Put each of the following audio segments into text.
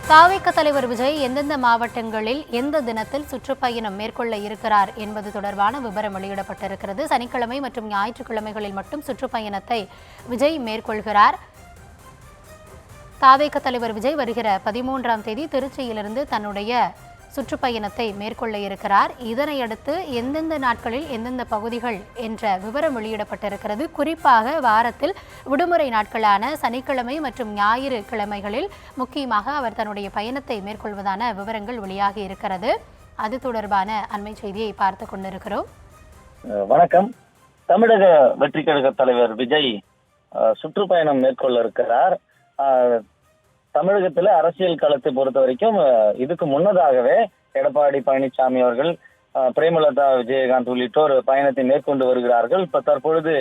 தாவேக தலைவர் விஜய் எந்தெந்த மாவட்டங்களில் எந்த தினத்தில் சுற்றுப்பயணம் மேற்கொள்ள இருக்கிறார் என்பது தொடர்பான விவரம் வெளியிடப்பட்டிருக்கிறது. சனிக்கிழமை மற்றும் ஞாயிற்றுக்கிழமைகளில் மட்டும் சுற்றுப்பயணத்தை விஜய் மேற்கொள்கிறார். தாவேக தலைவர் விஜய் வருகிற 13ஆம் தேதி திருச்சியிலிருந்து தன்னுடைய சுற்றுப்பயணத்தை மேற்கொள்ள இருக்கிறார். இதனையடுத்து எந்தெந்த நாட்களில் எந்தெந்த பகுதிகள் என்ற விவரம் வெளியிடப்பட்டிருக்கிறது. குறிப்பாக வாரத்தில் விடுமுறை நாட்களான சனிக்கிழமை மற்றும் ஞாயிறு கிழமைகளில் முக்கியமாக அவர் தன்னுடைய பயணத்தை மேற்கொள்வதான விவரங்கள் வெளியாகி இருக்கிறது. அது தொடர்பான அண்மை செய்தியை பார்த்து கொண்டிருக்கிறோம். வணக்கம். தமிழக வெற்றி கழக தலைவர் விஜய் சுற்றுப்பயணம் மேற்கொள்ள இருக்கிறார். தமிழகத்துல அரசியல் களத்தை பொறுத்த வரைக்கும் இதுக்கு முன்னதாகவே எடப்பாடி பழனிசாமி அவர்கள், பிரேமலதா விஜயகாந்த் உள்ளிட்டோர் பயணத்தை மேற்கொண்டு வருகிறார்கள். இப்ப தற்பொழுது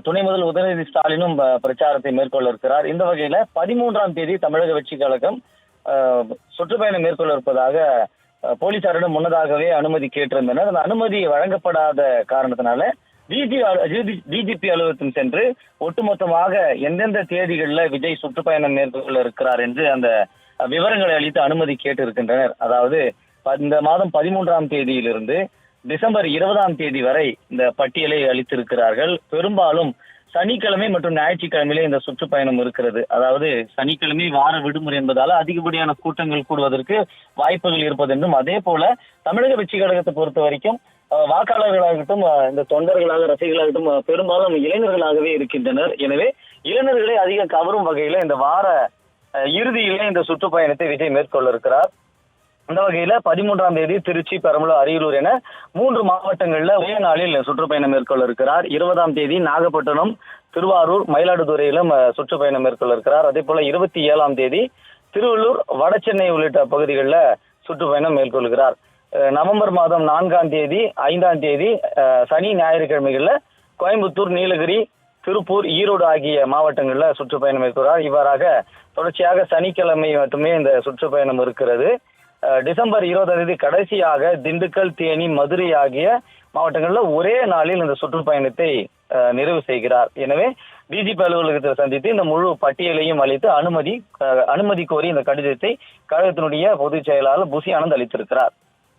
துணை முதல் உதயநிதி ஸ்டாலினும் பிரச்சாரத்தை மேற்கொள்ள இருக்கிறார். இந்த வகையில 13ஆம் தேதி தமிழக வெற்றி கழகம் சுற்றுப்பயணம் மேற்கொள்ள இருப்பதாக போலீசாரிடம் முன்னதாகவே அனுமதி கேட்டிருந்தனர். அந்த அனுமதி வழங்கப்படாத காரணத்தினால டிஜிபி அலுவலகத்தில் சென்று ஒட்டுமொத்தமாக எந்தெந்த தேதிகளில் விஜய் சுற்றுப்பயணம் மேற்கொள்ள இருக்கிறார் என்று அந்த விவரங்களை அளித்து அனுமதி கேட்டு இருக்கின்றனர். அதாவது இந்த மாதம் 13ஆம் தேதியிலிருந்து டிசம்பர் 20ஆம் தேதி வரை இந்த பட்டியலை அளித்திருக்கிறார்கள். பெரும்பாலும் சனிக்கிழமை மற்றும் ஞாயிற்றுக்கிழமையிலே இந்த சுற்றுப்பயணம் இருக்கிறது. அதாவது சனிக்கிழமை வார விடுமுறை என்பதால அதிகப்படியான கூட்டங்கள் கூடுவதற்கு வாய்ப்புகள் இருப்பது என்றும், அதே போல தமிழக வெற்றி கழகத்தை பொறுத்த வரைக்கும் வாக்காளர்களாகட்டும், இந்த தொண்டர்களாக, ரசிகர்களாகட்டும் பெரும்பாலும் இளைஞர்களாகவே இருக்கின்றனர். எனவே இளைஞர்களை அதிக கவரும் வகையில இந்த வார இறுதியிலே இந்த சுற்றுப்பயணத்தை விஜய் மேற்கொள்ள இருக்கிறார். அந்த வகையில 13ஆம் தேதி திருச்சி, பெரம்பலூர், அரியலூர் என 3 மாவட்டங்கள்ல ஒரே நாளில் சுற்றுப்பயணம் மேற்கொள்ள இருக்கிறார். 20ஆம் தேதி நாகப்பட்டினம், திருவாரூர், மயிலாடுதுறையிலும் சுற்றுப்பயணம் மேற்கொள்ள இருக்கிறார். அதே போல 27ஆம் தேதி திருவள்ளூர், வடசென்னை உள்ளிட்ட பகுதிகளில் சுற்றுப்பயணம் மேற்கொள்கிறார். நவம்பர் மாதம் 4ஆம் தேதி, 5ஆம் தேதி சனி ஞாயிற்றுக்கிழமைகள்ல கோயம்புத்தூர், நீலகிரி, திருப்பூர், ஈரோடு ஆகிய மாவட்டங்கள்ல சுற்றுப்பயணம் மேற்கொள்கிறார். இவ்வாறாக தொடர்ச்சியாக சனிக்கிழமை மட்டுமே இந்த சுற்றுப்பயணம் இருக்கிறது. டிசம்பர் 20ஆம் தேதி கடைசியாக திண்டுக்கல், தேனி, மதுரை ஆகிய மாவட்டங்கள்ல ஒரே நாளில் இந்த சுற்றுப்பயணத்தை நிறைவு செய்கிறார். எனவே டிஜிபி அலுவலகத்தில் சந்தித்து இந்த முழு பட்டியலையும் அளித்து அனுமதி கோரி இந்த கடிதத்தை கழகத்தினுடைய பொதுச் செயலாளர் புசி ஆனந்த் அளித்திருக்கிறார்.